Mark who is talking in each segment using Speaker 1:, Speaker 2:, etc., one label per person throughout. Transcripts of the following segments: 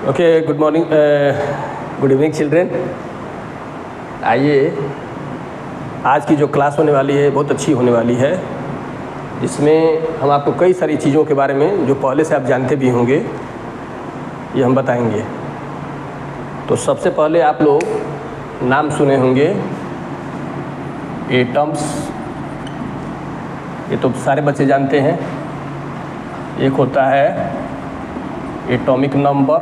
Speaker 1: Okay, good morning, good evening children. आइए, आज की जो क्लास होने वाली है बहुत अच्छी होने वाली है, जिसमें हम आपको कई सारी चीज़ों के बारे में जो पहले से आप जानते भी होंगे ये हम बताएंगे। तो सबसे पहले आप लोग नाम सुने होंगे एटम्स, ये तो सारे बच्चे जानते हैं। एक होता है एटॉमिक नंबर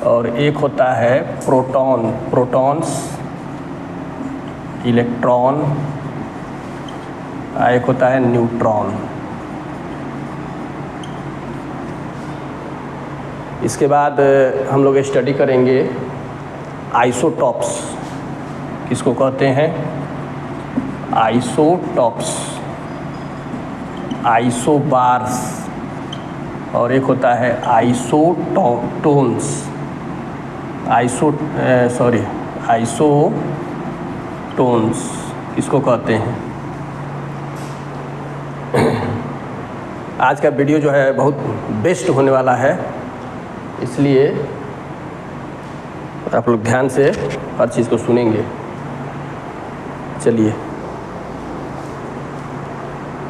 Speaker 1: और एक होता है प्रोटॉन, प्रोटॉन्स, इलेक्ट्रॉन, एक होता है न्यूट्रॉन। इसके बाद हम लोग स्टडी करेंगे आइसोटॉप्स। किसको कहते हैं? आइसोटॉप्स, आइसोबार्स, और एक होता है आइसोटोन्स, आइसोटोन्स इसको कहते हैं। आज का वीडियो जो है बहुत बेस्ट होने वाला है, इसलिए आप लोग ध्यान से हर चीज़ को सुनेंगे। चलिए,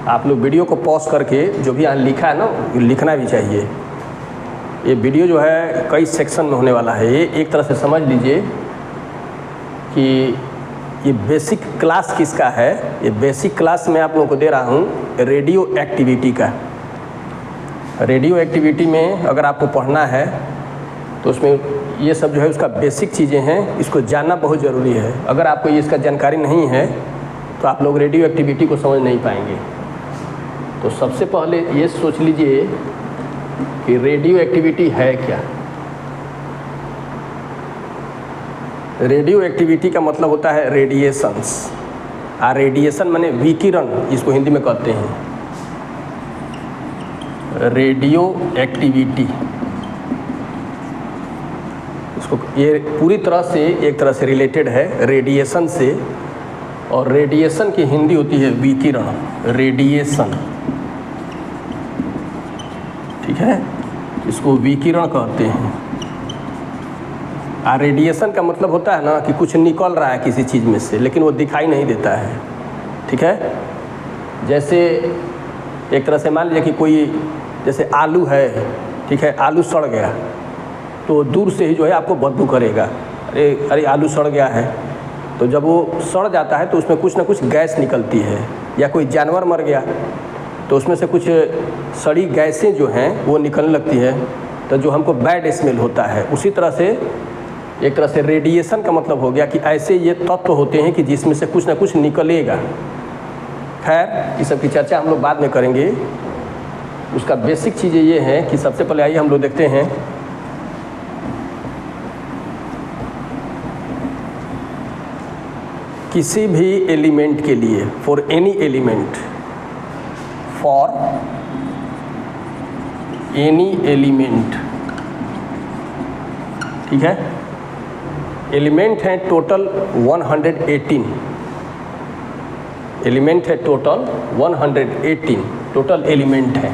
Speaker 1: आप लोग वीडियो को पॉज करके जो भी यहाँ लिखा है ना लिखना भी चाहिए। ये वीडियो जो है कई सेक्शन में होने वाला है। ये एक तरह से समझ लीजिए कि ये बेसिक क्लास किसका है। ये बेसिक क्लास मैं आप लोगों को दे रहा हूँ रेडियो एक्टिविटी का। रेडियो एक्टिविटी में अगर आपको पढ़ना है तो उसमें ये सब जो है उसका बेसिक चीज़ें हैं, इसको जानना बहुत ज़रूरी है। अगर आपको ये इसका जानकारी नहीं है तो आप लोग रेडियो एक्टिविटी को समझ नहीं पाएंगे। तो सबसे पहले ये सोच लीजिए कि रेडियो एक्टिविटी है क्या। रेडियो एक्टिविटी का मतलब होता है रेडिएशंस। रेडिएशन माने विकिरण, इसको हिंदी में कहते हैं रेडियो एक्टिविटी। इसको ये पूरी तरह से एक तरह से रिलेटेड है रेडिएशन से, और रेडिएशन की हिंदी होती है विकिरण, रेडिएशन। ठीक है, इसको विकिरण कहते हैं। रेडिएशन का मतलब होता है ना कि कुछ निकल रहा है किसी चीज़ में से, लेकिन वो दिखाई नहीं देता है। ठीक है, जैसे एक तरह से मान लीजिए कि कोई जैसे आलू है, ठीक है, आलू सड़ गया तो दूर से ही जो है आपको बदबू करेगा, अरे आलू सड़ गया है। तो जब वो सड़ जाता है तो उसमें कुछ ना कुछ गैस निकलती है, या कोई जानवर मर गया तो उसमें से कुछ सड़ी गैसें जो हैं वो निकलने लगती है, तो जो हमको बैड स्मेल होता है। उसी तरह से एक तरह से रेडिएशन का मतलब हो गया कि ऐसे ये तत्व होते हैं कि जिसमें से कुछ ना कुछ निकलेगा। खैर, इस सब की चर्चा हम लोग बाद में करेंगे। उसका बेसिक चीज़ें ये हैं कि सबसे पहले आइए हम लोग देखते हैं किसी भी एलिमेंट के लिए, for any element, for any element, ठीक है। एलिमेंट है टोटल 118, एलिमेंट है टोटल 118, टोटल एलिमेंट है।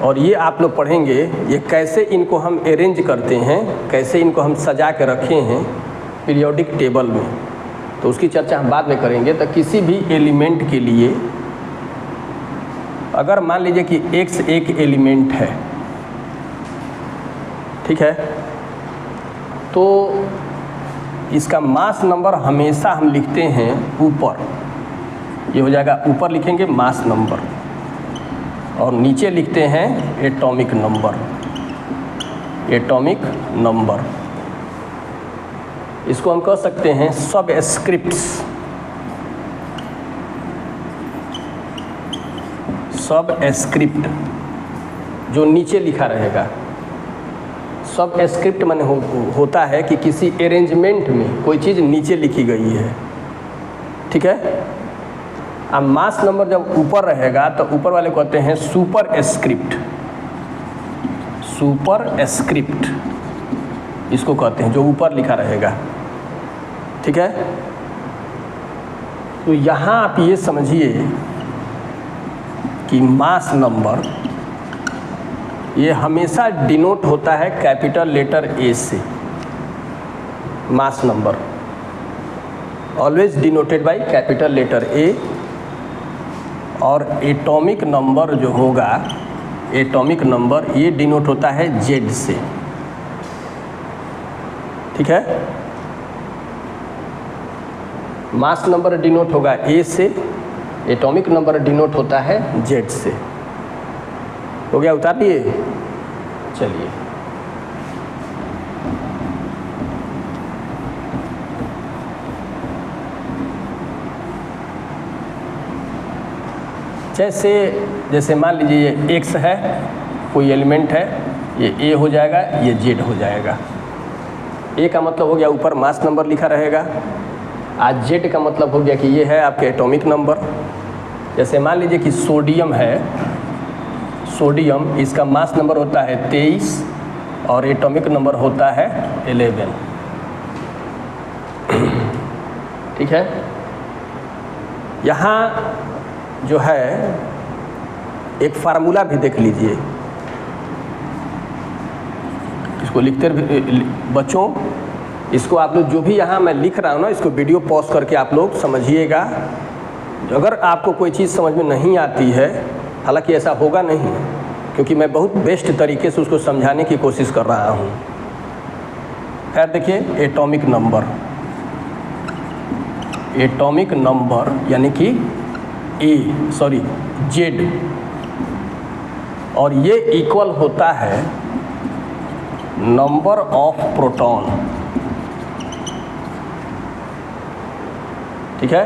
Speaker 1: और ये आप लोग पढ़ेंगे ये कैसे इनको हम अरेंज करते हैं, कैसे इनको हम सजा के रखे हैं पीरियोडिक टेबल में, तो उसकी चर्चा हम बाद में करेंगे। तो किसी भी एलिमेंट के लिए अगर मान लीजिए कि x एक एलिमेंट है, ठीक है, तो इसका मास नंबर हमेशा हम लिखते हैं ऊपर। ये हो जाएगा, ऊपर लिखेंगे मास नंबर और नीचे लिखते हैं एटॉमिक नंबर, एटॉमिक नंबर। इसको हम कह सकते हैं सबस्क्रिप्ट्स, सबस्क्रिप्ट जो नीचे लिखा रहेगा। सबस्क्रिप्ट माने होता है कि किसी अरेंजमेंट में कोई चीज़ नीचे लिखी गई है, ठीक है। अब मास नंबर जब ऊपर रहेगा तो ऊपर वाले कहते हैं सुपर स्क्रिप्ट, सुपर स्क्रिप्ट इसको कहते हैं, जो ऊपर लिखा रहेगा, ठीक है। तो यहाँ आप ये समझिए कि मास नंबर ये हमेशा डिनोट होता है कैपिटल लेटर ए से। Mass number always denoted by capital letter A. और एटॉमिक नंबर जो होगा, एटॉमिक नंबर ये डिनोट होता है जेड से। ठीक है, मास नंबर डिनोट होगा ए से, एटॉमिक नंबर डिनोट होता है जेड से। हो गया, उतार लिए। चलिए, जैसे मान लीजिए ये एक्स है, कोई एलिमेंट है, ये ए हो जाएगा, ये जेड हो जाएगा। ए का मतलब हो गया ऊपर मास नंबर लिखा रहेगा, आज जेड का मतलब हो गया कि ये है आपके एटॉमिक नंबर। जैसे मान लीजिए कि सोडियम है, सोडियम इसका मास नंबर होता है 23 और एटॉमिक नंबर होता है 11। ठीक है, यहाँ जो है एक फार्मूला भी देख लीजिए, इसको लिखते बच्चों, इसको आप लोग जो भी यहाँ मैं लिख रहा हूँ ना, इसको वीडियो पॉज करके आप लोग समझिएगा। अगर आपको कोई चीज़ समझ में नहीं आती है, हालांकि ऐसा होगा नहीं, क्योंकि मैं बहुत बेस्ट तरीके से उसको समझाने की कोशिश कर रहा हूँ। खैर देखिए, एटॉमिक नंबर, एटॉमिक नंबर यानी कि जेड, और ये इक्वल होता है नंबर ऑफ प्रोटॉन। ठीक है,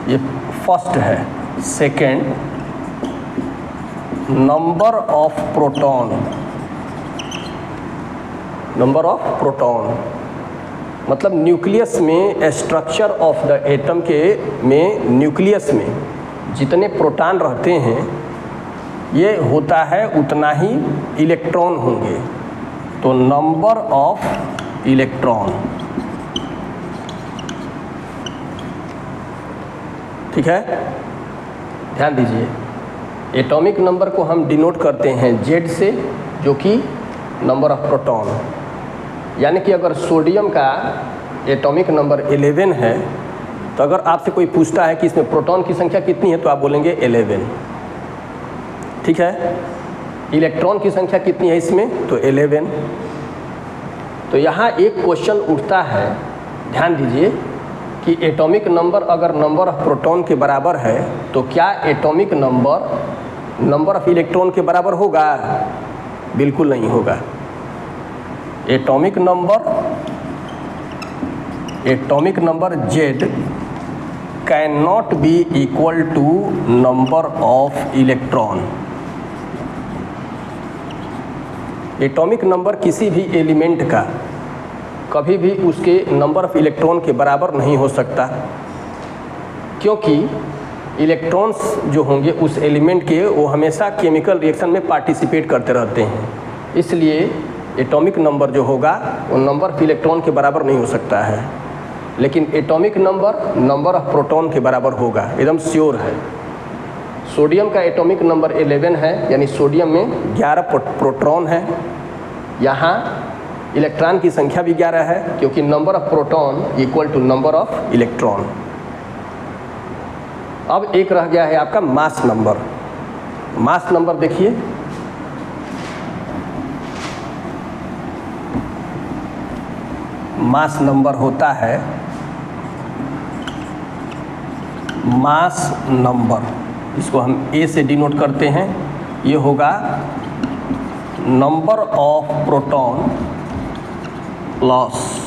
Speaker 1: ये फर्स्ट है। Second, number of proton, number of proton मतलब न्यूक्लियस में, स्ट्रक्चर ऑफ द एटम के में, न्यूक्लियस में जितने प्रोटॉन रहते हैं ये होता है उतना ही इलेक्ट्रॉन होंगे, तो नंबर ऑफ इलेक्ट्रॉन। ठीक है, ध्यान दीजिए, एटॉमिक नंबर को हम डिनोट करते हैं जेड से, जो कि नंबर ऑफ प्रोटॉन। यानी कि अगर सोडियम का एटॉमिक नंबर 11 है, तो अगर आपसे कोई पूछता है कि इसमें प्रोटॉन की संख्या कितनी है, तो आप बोलेंगे 11। ठीक है, इलेक्ट्रॉन की संख्या कितनी है इसमें, तो 11। तो यहाँ एक क्वेश्चन उठता है, ध्यान दीजिए, कि एटॉमिक नंबर अगर नंबर ऑफ प्रोटॉन के बराबर है, तो क्या atomic number number of electron के बराबर होगा? बिल्कुल नहीं होगा। Atomic number Z can not be equal to number of electron. Atomic number किसी भी एलिमेंट का कभी भी उसके नंबर ऑफ इलेक्ट्रॉन के बराबर नहीं हो सकता, क्योंकि इलेक्ट्रॉन्स जो होंगे उस एलिमेंट के, वो हमेशा केमिकल रिएक्शन में पार्टिसिपेट करते रहते हैं। इसलिए एटॉमिक नंबर जो होगा वो नंबर ऑफ इलेक्ट्रॉन के बराबर नहीं हो सकता है, लेकिन atomic number number of proton के बराबर होगा, एकदम श्योर है। सोडियम का एटॉमिक नंबर 11 है, यानी सोडियम में 11 प्रोटॉन है। यहाँ इलेक्ट्रॉन की संख्या भी 11 है, क्योंकि number of proton equal to number of electron. अब एक रह गया है आपका मास नंबर। मास नंबर देखिए, मास नंबर होता है, मास नंबर, इसको हम ए से डिनोट करते हैं। ये होगा number of proton plus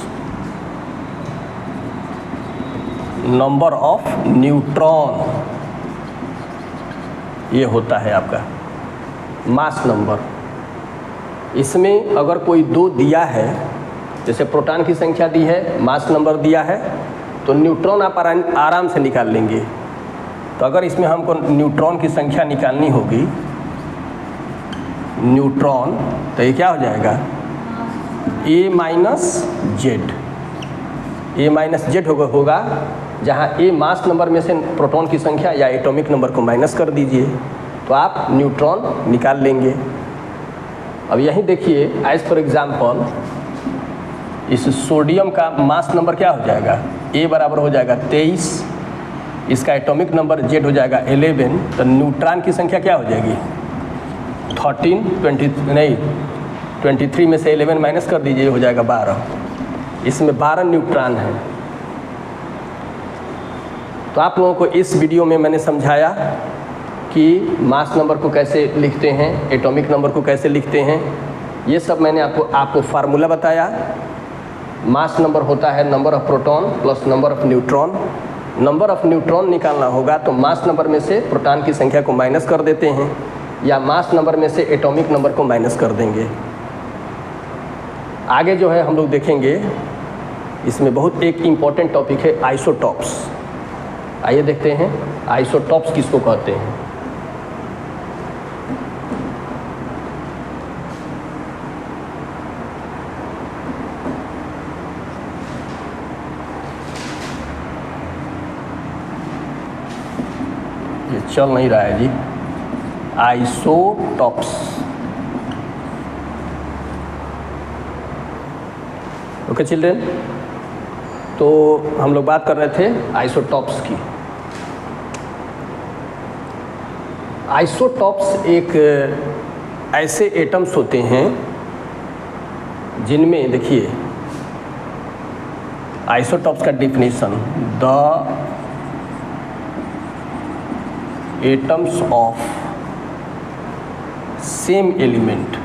Speaker 1: number of neutron, ये होता है आपका मास नंबर। इसमें अगर कोई 2 दिया है, जैसे प्रोटॉन की संख्या दी है, मास नंबर दिया है, तो न्यूट्रॉन आप आराम से निकाल लेंगे। तो अगर इसमें हमको न्यूट्रॉन की संख्या निकालनी होगी, न्यूट्रॉन, तो ये क्या हो जाएगा, A minus Z. A minus Z होगा जहाँ ए मास नंबर में से प्रोटॉन की संख्या या एटॉमिक नंबर को माइनस कर दीजिए तो आप न्यूट्रॉन निकाल लेंगे। अब यहीं देखिए, एज फॉर एग्जाम्पल इस सोडियम का मास नंबर क्या हो जाएगा, ए बराबर हो जाएगा 23, इसका एटॉमिक नंबर जेड हो जाएगा 11, तो न्यूट्रॉन की संख्या क्या हो जाएगी 23 में से 11 माइनस कर दीजिए, हो जाएगा 12। इसमें 12 न्यूट्रॉन है। तो आप लोगों को इस वीडियो में मैंने समझाया कि मास नंबर को कैसे लिखते हैं, एटॉमिक नंबर को कैसे लिखते हैं, ये सब मैंने आपको फार्मूला बताया। मास नंबर होता है number of proton plus number of neutron. Number of neutron निकालना होगा तो मास नंबर में से प्रोटॉन की संख्या को माइनस कर देते हैं, या मास नंबर में से एटॉमिक नंबर को माइनस कर देंगे। आगे जो है हम लोग देखेंगे, इसमें बहुत एक इम्पॉर्टेंट टॉपिक है आइसोटॉप्स। आइए देखते हैं आइसोटॉप्स किसको कहते हैं। ये चल नहीं रहा है जी, आइसोटॉप्स। ओके चिल्ड्रेन, तो हम लोग बात कर रहे थे आइसोटॉप्स की। आइसोटॉप्स एक ऐसे एटम्स होते हैं जिनमें, देखिए आइसोटॉप्स का definition, the atoms of same element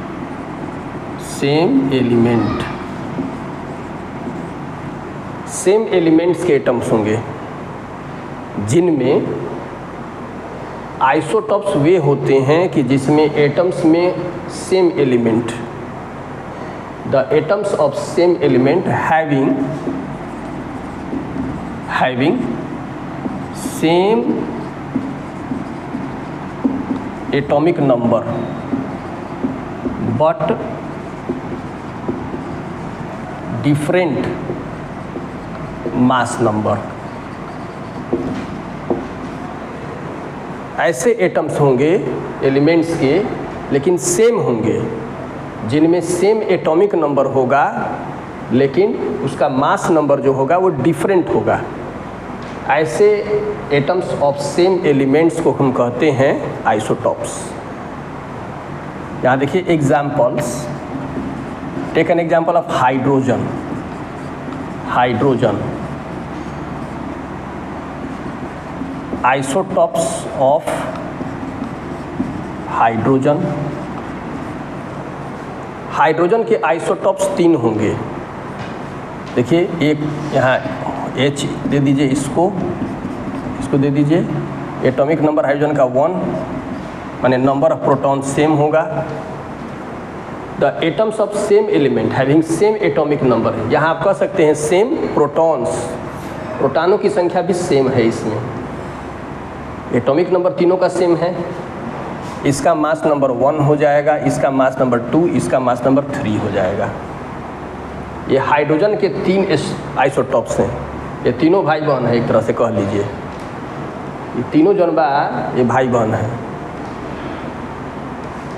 Speaker 1: same elements के एटम्स होंगे जिनमें आइसोटॉप्स वे होते हैं कि जिसमें एटम्स में same element, the atoms of same element having same atomic number but different mass number. ऐसे एटम्स होंगे एलिमेंट्स के, लेकिन सेम होंगे, जिनमें सेम एटॉमिक नंबर होगा लेकिन उसका मास नंबर जो होगा वो डिफरेंट होगा। ऐसे एटम्स ऑफ सेम एलिमेंट्स को हम कहते हैं आइसोटॉप्स। यहाँ देखिए examples, take an example of hydrogen. Isotopes of hydrogen. Hydrogen के आइसोटॉप्स 3 होंगे। देखिए एक यहाँ H दे दीजिए, इसको दे दीजिए। एटॉमिक नंबर हाइड्रोजन का 1, माने नंबर ऑफ प्रोटॉन सेम होगा। The atoms of same element having same atomic number, यहाँ आप कह सकते हैं सेम प्रोटॉन्स, प्रोटॉनों की संख्या भी सेम है इसमें। एटॉमिक नंबर तीनों का सेम है, इसका मास नंबर 1 हो जाएगा, इसका मास नंबर 2, इसका मास नंबर 3 हो जाएगा। ये हाइड्रोजन के 3 आइसोटॉप्स हैं। ये तीनों भाई बहन है, एक तरह से कह लीजिए। ये तीनों जनबा ये भाई बहन है।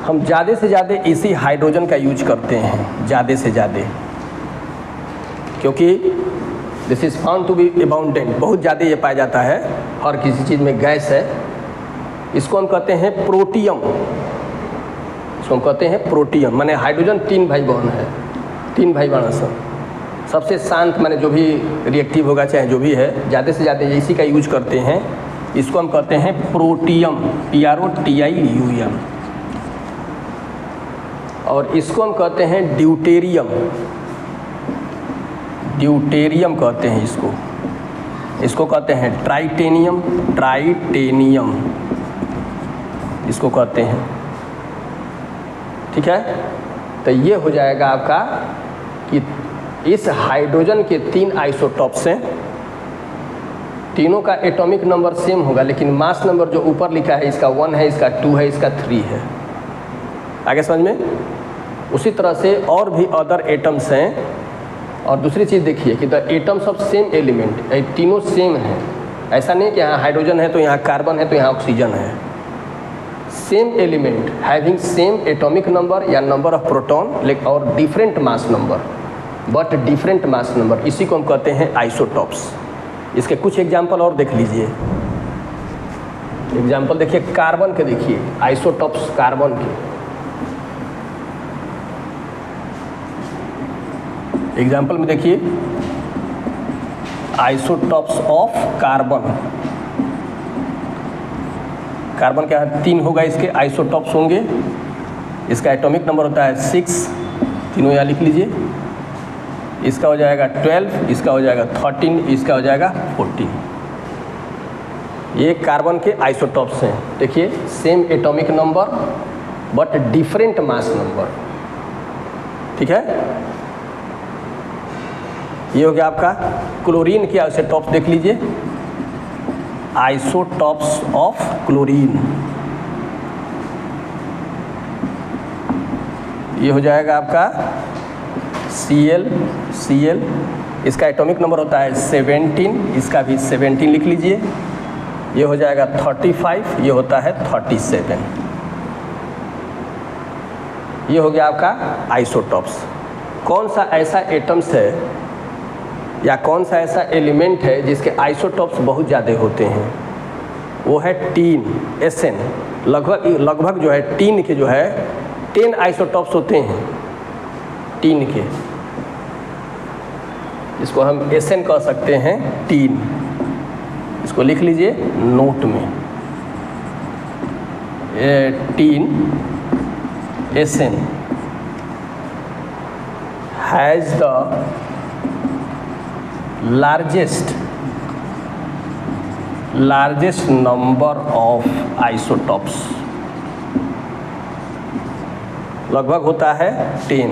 Speaker 1: हम ज़्यादा से ज़्यादा इसी हाइड्रोजन का यूज करते हैं, ज़्यादा से ज़्यादा, क्योंकि this is found to be abundant, बहुत ज़्यादा ये पाया जाता है, हर किसी चीज़ में गैस है। इसको हम कहते हैं प्रोटियम, इसको हम कहते हैं प्रोटियम। माने हाइड्रोजन 3 भाई बहन है, 3 भाई बहन सब। सबसे शांत माने जो भी रिएक्टिव होगा, चाहे जो भी है, ज़्यादा से ज़्यादा इसी का यूज करते हैं। इसको हम कहते हैं प्रोटियम, PROTIUM। और इसको हम कहते हैं ड्यूटेरियम, ड्यूटेरियम कहते हैं इसको। इसको कहते हैं ट्राइटेनियम, ट्राइटेनियम इसको कहते हैं। ठीक है, तो ये हो जाएगा आपका कि इस हाइड्रोजन के 3 आइसोटॉप्स हैं, तीनों का एटॉमिक नंबर सेम होगा, लेकिन मास नंबर जो ऊपर लिखा है, इसका 1 है, इसका 2 है, इसका 3 है। आगे समझ में? उसी तरह से और भी अदर एटम्स हैं और दूसरी चीज़ देखिए कि the atoms of same element, तीनों सेम हैं। ऐसा नहीं कि यहाँ हाइड्रोजन है तो यहाँ कार्बन है तो यहाँ ऑक्सीजन है। Same element having same atomic number या नंबर ऑफ प्रोटॉन और different mass number, but different mass number, इसी को हम कहते हैं आइसोटॉप्स। इसके कुछ एग्जाम्पल और देख लीजिए। एग्जाम्पल देखिए कार्बन के, देखिए आइसोटॉप्स कार्बन के। एग्जाम्पल में देखिए आइसोटॉप्स ऑफ कार्बन। कार्बन क्या है, 3 होगा, इसके आइसोटॉप्स होंगे। इसका एटॉमिक नंबर होता है 6, तीनों यहाँ लिख लीजिए। इसका हो जाएगा 12, इसका हो जाएगा 13, इसका हो जाएगा 14। ये कार्बन के आइसोटॉप्स हैं। देखिए same atomic number but different mass number, ठीक है। ये हो गया आपका क्लोरीन के आइसोटॉप्स, देख लीजिए आइसोटॉप्स ऑफ क्लोरीन। ये हो जाएगा आपका Cl, इसका एटॉमिक नंबर होता है 17, इसका भी 17 लिख लीजिए। ये हो जाएगा 35, ये होता है 37। ये हो गया आपका आइसोटॉप्स। कौन सा ऐसा एटम्स है या कौन सा ऐसा एलिमेंट है जिसके आइसोटॉप्स बहुत ज़्यादा होते हैं? वो है टीन, Sn। लगभग जो है टीन के जो है 10 आइसोटॉप्स होते हैं टीन के। इसको हम Sn कह सकते हैं, टीन। इसको लिख लीजिए नोट में, tin Sn has the largest number of isotopes। लगभग होता है 10,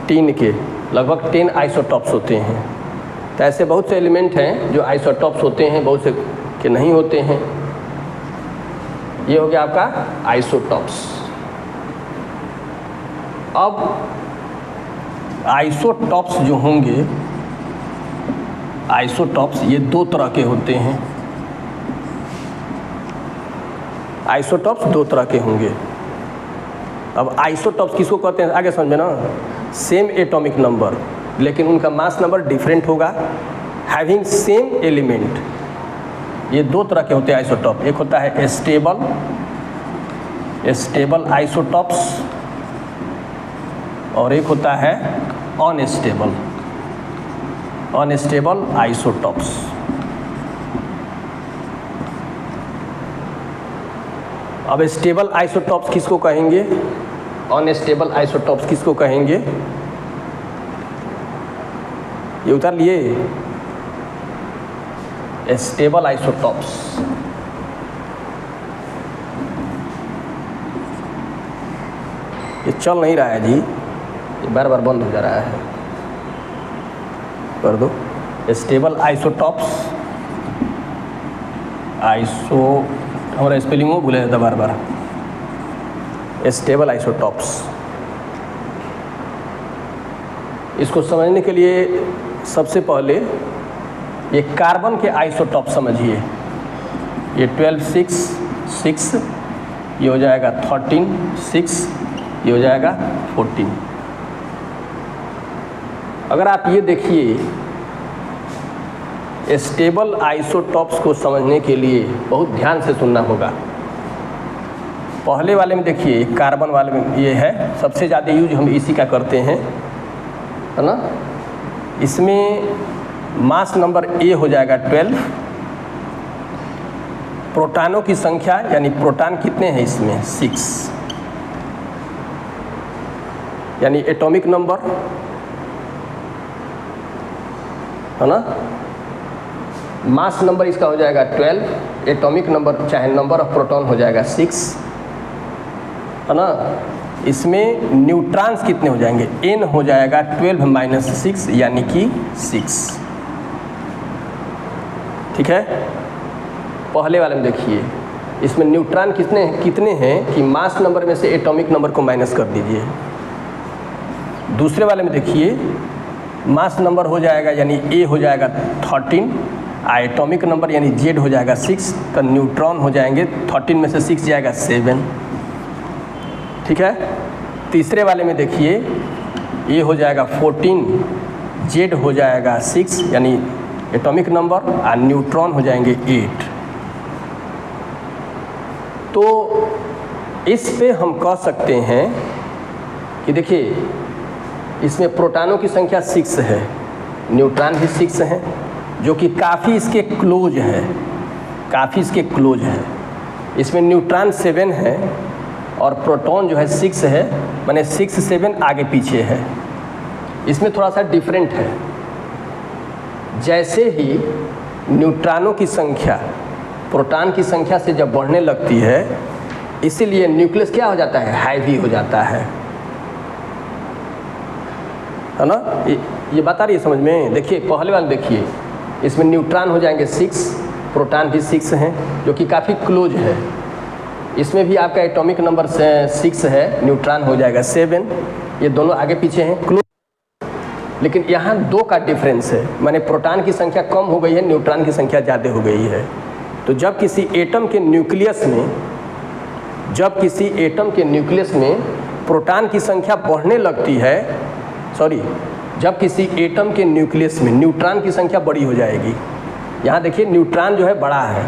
Speaker 1: टीन के लगभग 10 आइसोटॉप्स होते हैं। तो ऐसे बहुत से एलिमेंट हैं जो आइसोटॉप्स होते हैं, बहुत से के नहीं होते हैं। ये हो गया आपका आइसोटॉप्स। अब आइसोटॉप्स जो होंगे, आइसोटॉप्स ये 2 तरह के होते हैं। आइसोटॉप्स 2 तरह के होंगे। अब आइसोटॉप्स किसको कहते हैं आगे समझ में ना, सेम एटॉमिक नंबर लेकिन उनका मास नंबर डिफरेंट होगा, हैविंग सेम एलिमेंट। ये 2 तरह के होते हैं आइसोटॉप। एक होता है स्टेबल आइसोटॉप्स और एक होता है अनस्टेबल आइसोटॉप्स। अब स्टेबल आइसोटॉप्स किसको कहेंगे, अनस्टेबल आइसोटॉप्स किसको कहेंगे, ये उतार लिए। स्टेबल आइसोटॉप्स ये चल नहीं रहा है जी, ये बार बार बंद हो जा रहा है, कर दो। स्टेबल आइसोटॉप्स, हमारा स्पेलिंग वो भूले जाता बार बार। स्टेबल आइसोटॉप्स, इसको समझने के लिए सबसे पहले ये कार्बन के आइसोटॉप समझिए। ये 12, 6, ये हो जाएगा 13, 6, ये हो जाएगा 14। अगर आप ये देखिए, स्टेबल आइसोटॉप्स को समझने के लिए बहुत ध्यान से सुनना होगा। पहले वाले में देखिए, कार्बन वाले में ये है, सबसे ज़्यादा यूज हम इसी का करते हैं, है ना। इसमें मास नंबर ए हो जाएगा 12, प्रोटॉनों की संख्या यानी प्रोटॉन कितने हैं इसमें 6, यानी एटॉमिक नंबर, है ना। मास नंबर इसका हो जाएगा 12, एटॉमिक नंबर चाहे नंबर ऑफ प्रोटॉन हो जाएगा 6, है ना। इसमें न्यूट्रॉन्स कितने हो जाएंगे, n हो जाएगा 12 - 6 यानी कि 6, ठीक है। पहले वाले में देखिए, इसमें न्यूट्रॉन कितने हैं कि मास नंबर में से एटॉमिक नंबर को माइनस कर दीजिए, दूसरे वाले में देखिए मास नंबर हो जाएगा यानी ए हो जाएगा 13, एटॉमिक नंबर यानी जेड हो जाएगा 6, तो न्यूट्रॉन हो जाएंगे 13 में से 6 जाएगा 7। ठीक है। तीसरे वाले में देखिए ए हो जाएगा 14, जेड हो जाएगा 6 यानी एटॉमिक नंबर, और न्यूट्रॉन हो जाएंगे 8। तो इस पे हम कह सकते हैं कि देखिए इसमें प्रोटॉनों की संख्या 6 है, न्यूट्रॉन भी 6 हैं, जो कि काफ़ी इसके क्लोज है, काफ़ी इसके क्लोज है। इसमें न्यूट्रॉन 7 है और प्रोटॉन जो है 6 है, माने 6 7 आगे पीछे है। इसमें थोड़ा सा डिफरेंट है। जैसे ही न्यूट्रॉनों की संख्या प्रोटॉन की संख्या से जब बढ़ने लगती है, इसीलिए न्यूक्लियस क्या हो जाता है, हैवी हो जाता है ना। ये बात आ रही है समझ में। देखिए पहले वाले देखिए, इसमें न्यूट्रॉन हो जाएंगे 6, प्रोटॉन भी 6 हैं, जो कि काफ़ी क्लोज है। इसमें भी आपका एटॉमिक नंबर 6 है, न्यूट्रॉन हो जाएगा 7, ये दोनों आगे पीछे हैं, क्लोज। लेकिन यहाँ 2 का डिफरेंस है, माने प्रोटॉन की संख्या कम हो गई है, न्यूट्रॉन की संख्या ज़्यादा हो गई है। तो जब किसी एटम के न्यूक्लियस में प्रोटॉन की संख्या बढ़ने लगती है, जब किसी एटम के न्यूक्लियस में न्यूट्रॉन की संख्या बड़ी हो जाएगी। यहाँ देखिए न्यूट्रॉन जो है बड़ा है,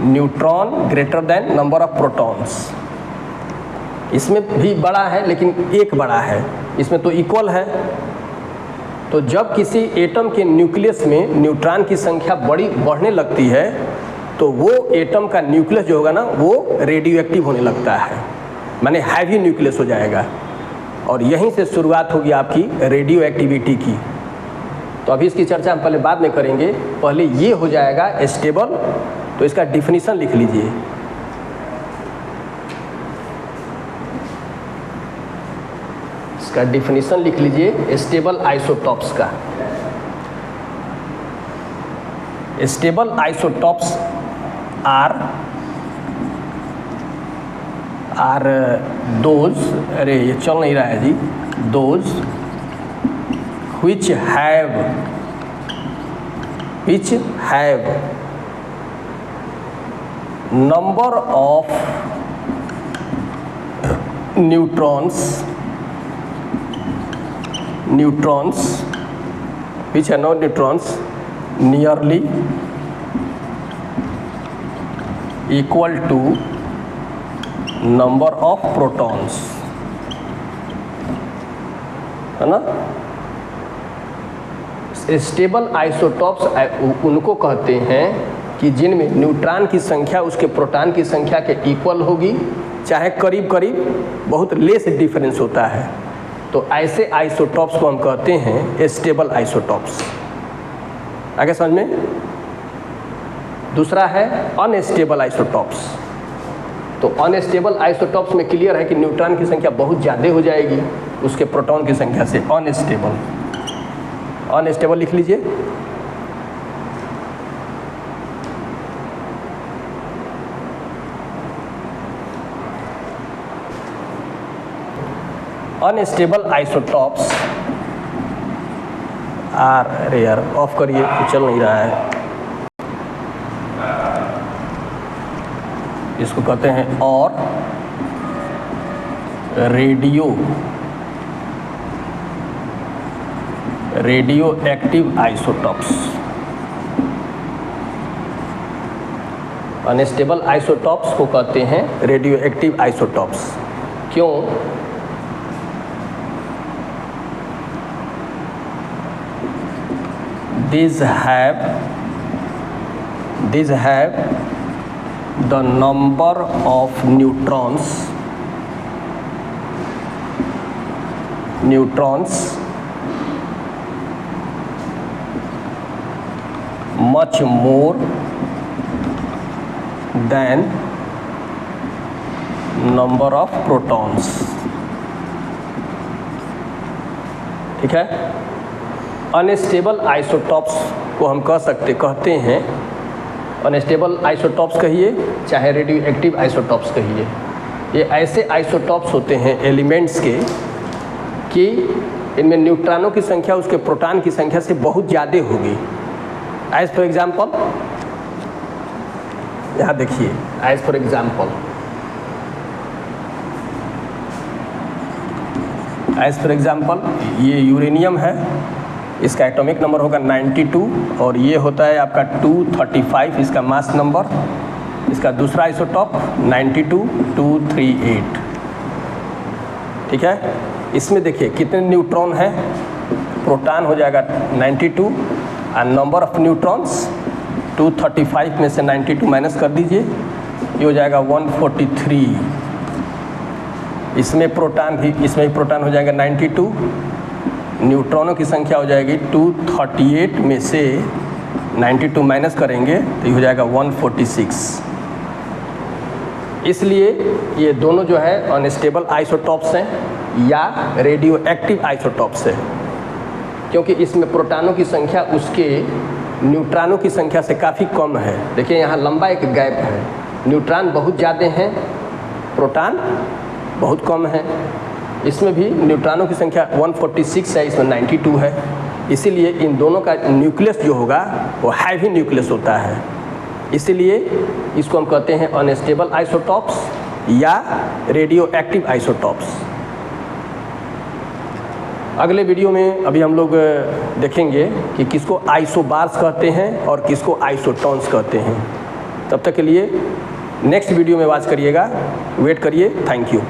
Speaker 1: neutron greater than number of protons. इसमें भी बड़ा है लेकिन एक बड़ा है, इसमें तो इक्वल है। तो जब किसी एटम के न्यूक्लियस में न्यूट्रॉन की संख्या बढ़ने लगती है, तो वो एटम का न्यूक्लियस जो होगा ना, वो रेडियो एक्टिव होने लगता है, माने हैवी न्यूक्लियस हो जाएगा। और यहीं से शुरुआत होगी आपकी रेडियो एक्टिविटी की। तो अभी इसकी चर्चा हम पहले बाद में करेंगे, पहले ये हो जाएगा स्टेबल। तो इसका डिफिनीशन लिख लीजिए। इसका डिफिनीशन लिख लीजिए स्टेबल आइसोटॉप्स का। स्टेबल आइसोटॉप्स आर दोज, अरे ये चल नहीं रहा है जी, those which have number of neutrons which are not neutrons nearly equal to number of protons, है ना। स्टेबल आइसोटॉप्स उनको कहते हैं कि जिनमें न्यूट्रॉन की संख्या उसके प्रोटॉन की संख्या के इक्वल होगी, चाहे करीब करीब बहुत लेस डिफरेंस होता है। तो ऐसे आइसोटॉप्स को हम कहते हैं स्टेबल आइसोटॉप्स। आगे समझ में। दूसरा है अनस्टेबल आइसोटॉप्स। तो अनस्टेबल आइसोटॉप्स में क्लियर है कि न्यूट्रॉन की संख्या बहुत ज़्यादा हो जाएगी उसके प्रोटॉन की संख्या से। अनस्टेबल लिख लीजिए। अनस्टेबल आइसोटॉप्स आर, अरे यार ऑफ करिए, चल नहीं रहा है। इसको कहते हैं और radio active isotopes. Unstable isotopes को कहते हैं रेडियो एक्टिव आइसोटॉप्स। क्यों? These have the number of neutrons much more than number of protons। ठीक है। अनस्टेबल आइसोटॉप्स को हम कहते हैं अनस्टेबल आइसोटॉप्स कहिए चाहे रेडियो एक्टिव आइसोटॉप्स कहिए। ये ऐसे आइसोटॉप्स होते हैं एलिमेंट्स के कि इनमें न्यूट्रॉनों की संख्या उसके प्रोटॉन की संख्या से बहुत ज़्यादा होगी। एज फॉर एग्जाम्पल, यहाँ देखिए, एज फॉर एग्जाम्पल, ये यूरेनियम है, इसका एटॉमिक नंबर होगा 92 और ये होता है आपका 235 इसका मास नंबर। इसका दूसरा आइसोटॉप 92 238, ठीक है। इसमें देखिए कितने न्यूट्रॉन हैं, प्रोटॉन हो जाएगा 92 और नंबर ऑफ न्यूट्रॉन्स 235 में से 92 माइनस कर दीजिए, ये हो जाएगा 143। इसमें प्रोटॉन भी प्रोटॉन हो जाएगा 92, न्यूट्रॉनों की संख्या हो जाएगी 238 में से 92 माइनस करेंगे तो ये हो जाएगा 146। इसलिए ये दोनों जो है अनस्टेबल आइसोटॉप्स हैं या रेडियो एक्टिव आइसोटॉप्स है, क्योंकि इसमें प्रोटॉनों की संख्या उसके न्यूट्रॉनों की संख्या से काफ़ी कम है। देखिए यहाँ लंबा एक गैप है, न्यूट्रॉन बहुत ज़्यादा हैं, प्रोटॉन बहुत कम है। इसमें भी न्यूट्रॉनों की संख्या 146 है, इसमें 92 है। इसीलिए इन दोनों का न्यूक्लियस जो होगा वो हैवी न्यूक्लियस होता है, इसीलिए इसको हम कहते हैं अनस्टेबल आइसोटॉप्स या रेडियो एक्टिव आइसोटॉप्स। अगले वीडियो में अभी हम लोग देखेंगे कि किसको आइसोबार्स कहते हैं और किसको आइसोटॉन्स कहते हैं। तब तक के लिए नेक्स्ट वीडियो में वॉच करिएगा, वेट करिए। Thank you.